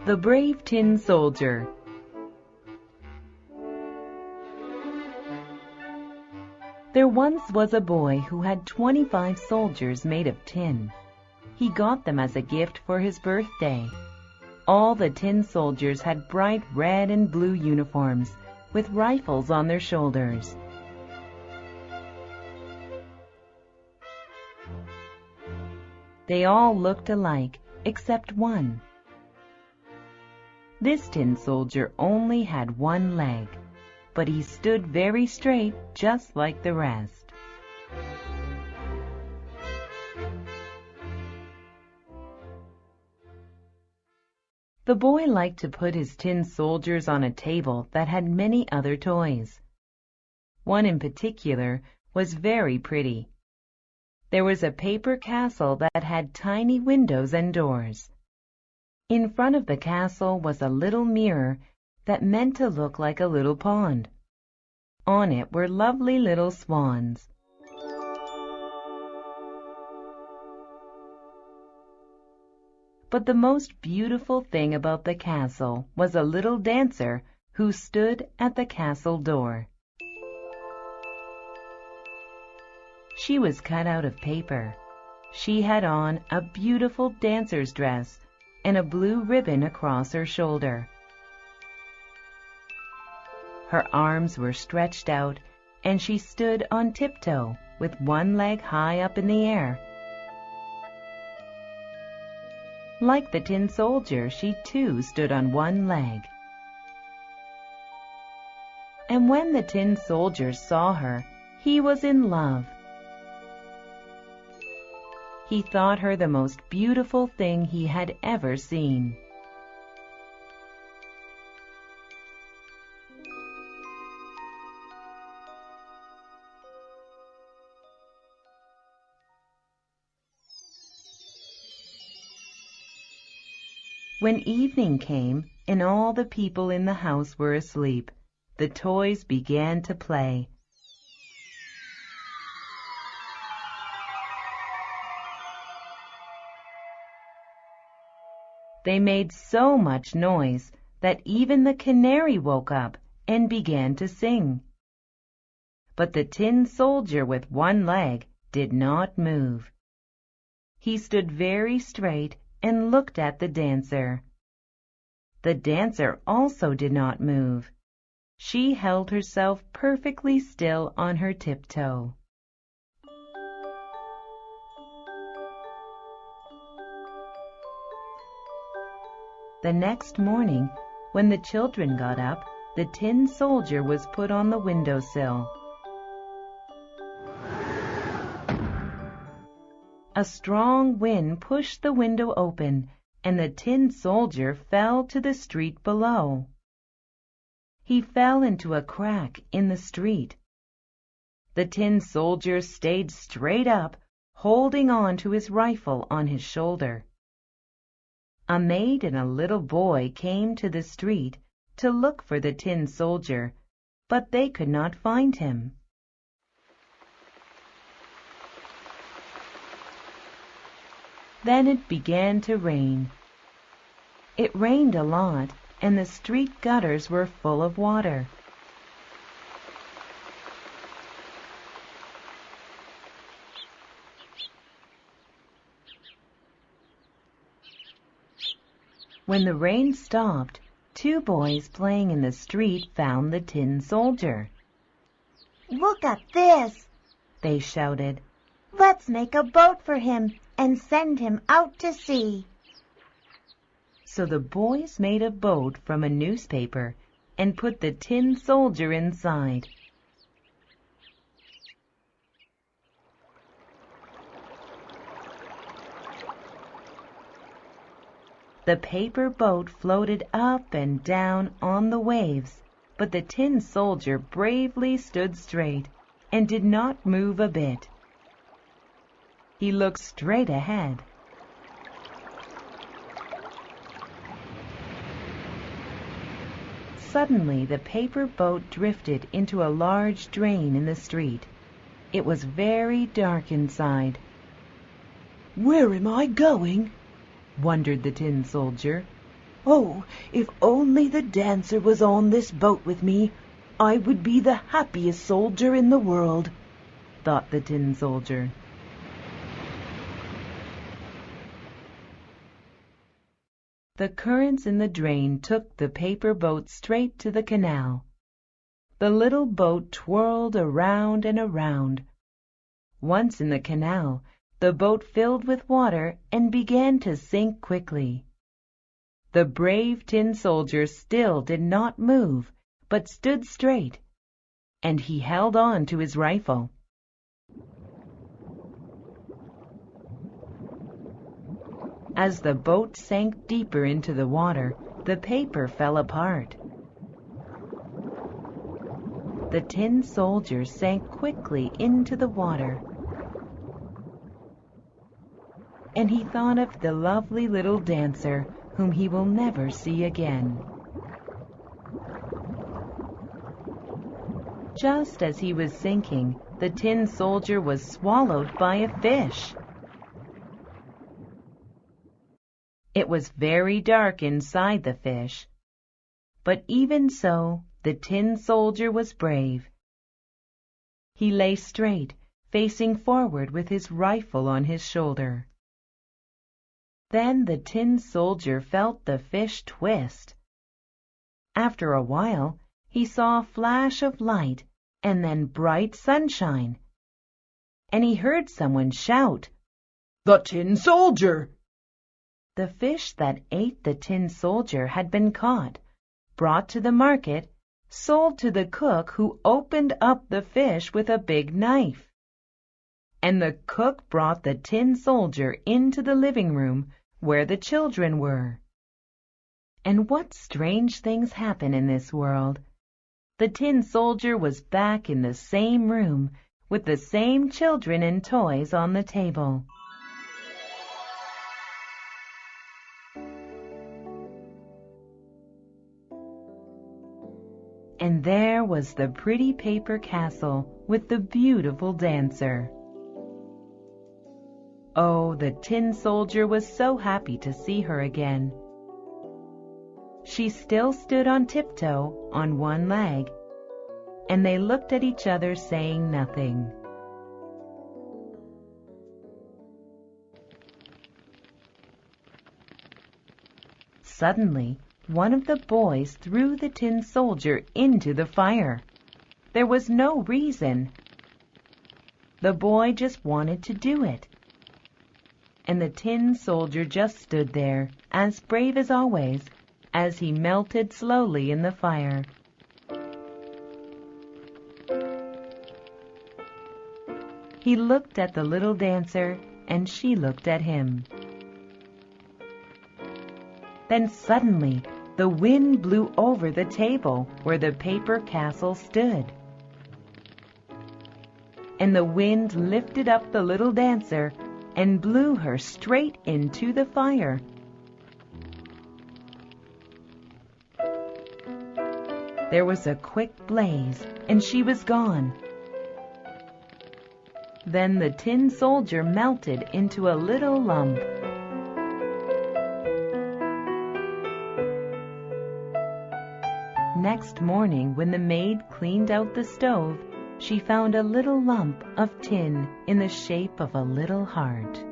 The Brave Tin Soldier. There once was a boy who had 25 soldiers made of tin. He got them as a gift for his birthday. All the tin soldiers had bright red and blue uniforms, with rifles on their shoulders. They all looked alike, except one. This tin soldier only had one leg, but he stood very straight, just like the rest. The boy liked to put his tin soldiers on a table that had many other toys. One in particular was very pretty. There was a paper castle that had tiny windows and doors. In front of the castle was a little mirror that meant to look like a little pond. On it were lovely little swans. But the most beautiful thing about the castle was a little dancer who stood at the castle door. She was cut out of paper. She had on a beautiful dancer's dress and a blue ribbon across her shoulder. Her arms were stretched out, and she stood on tiptoe with one leg high up in the air. Like the tin soldier, she too stood on one leg. And when the tin soldier saw her, he was in love. He thought her the most beautiful thing he had ever seen. When evening came and all the people in the house were asleep, the toys began to play. They made so much noise that even the canary woke up and began to sing. But the tin soldier with one leg did not move. He stood very straight and looked at the dancer. The dancer also did not move. She held herself perfectly still on her tiptoe. The next morning, when the children got up, the tin soldier was put on the windowsill. A strong wind pushed the window open, and the tin soldier fell to the street below. He fell into a crack in the street. The tin soldier stayed straight up, holding on to his rifle on his shoulder. A maid and a little boy came to the street to look for the tin soldier, but they could not find him. Then it began to rain. It rained a lot, and the street gutters were full of water. When the rain stopped, two boys playing in the street found the tin soldier. "Look at this!" they shouted. "Let's make a boat for him and send him out to sea." So the boys made a boat from a newspaper and put the tin soldier inside. The paper boat floated up and down on the waves, but the tin soldier bravely stood straight and did not move a bit. He looked straight ahead. Suddenly, the paper boat drifted into a large drain in the street. It was very dark inside. "Where am I going?" wondered the tin soldier. Oh, if only the dancer was on this boat with me, I would be the happiest soldier in the world, thought the tin soldier. The currents in the drain took the paper boat straight to the canal. The little boat twirled around and around. Once in the canal, the boat filled with water and began to sink quickly. The brave tin soldier still did not move, but stood straight, and he held on to his rifle. As the boat sank deeper into the water, the paper fell apart. The tin soldier sank quickly into the water, and he thought of the lovely little dancer whom he will never see again. Just as he was sinking, the tin soldier was swallowed by a fish. It was very dark inside the fish, but even so, the tin soldier was brave. He lay straight, facing forward with his rifle on his shoulder. Then the tin soldier felt the fish twist. After a while, he saw a flash of light and then bright sunshine, and he heard someone shout, "The tin soldier!" The fish that ate the tin soldier had been caught, brought to the market, sold to the cook who opened up the fish with a big knife. And the cook brought the tin soldier into the living room where the children were. And what strange things happen in this world. The tin soldier was back in the same room with the same children and toys on the table. And there was the pretty paper castle with the beautiful dancer. Oh, the tin soldier was so happy to see her again. She still stood on tiptoe on one leg, and they looked at each other saying nothing. Suddenly, one of the boys threw the tin soldier into the fire. There was no reason. The boy just wanted to do it. And the tin soldier just stood there, as brave as always, as he melted slowly in the fire. He looked at the little dancer, and she looked at him. Then suddenly, the wind blew over the table where the paper castle stood. And the wind lifted up the little dancer and blew her straight into the fire. There was a quick blaze, and she was gone. Then the tin soldier melted into a little lump. Next morning, when the maid cleaned out the stove, she found a little lump of tin in the shape of a little heart.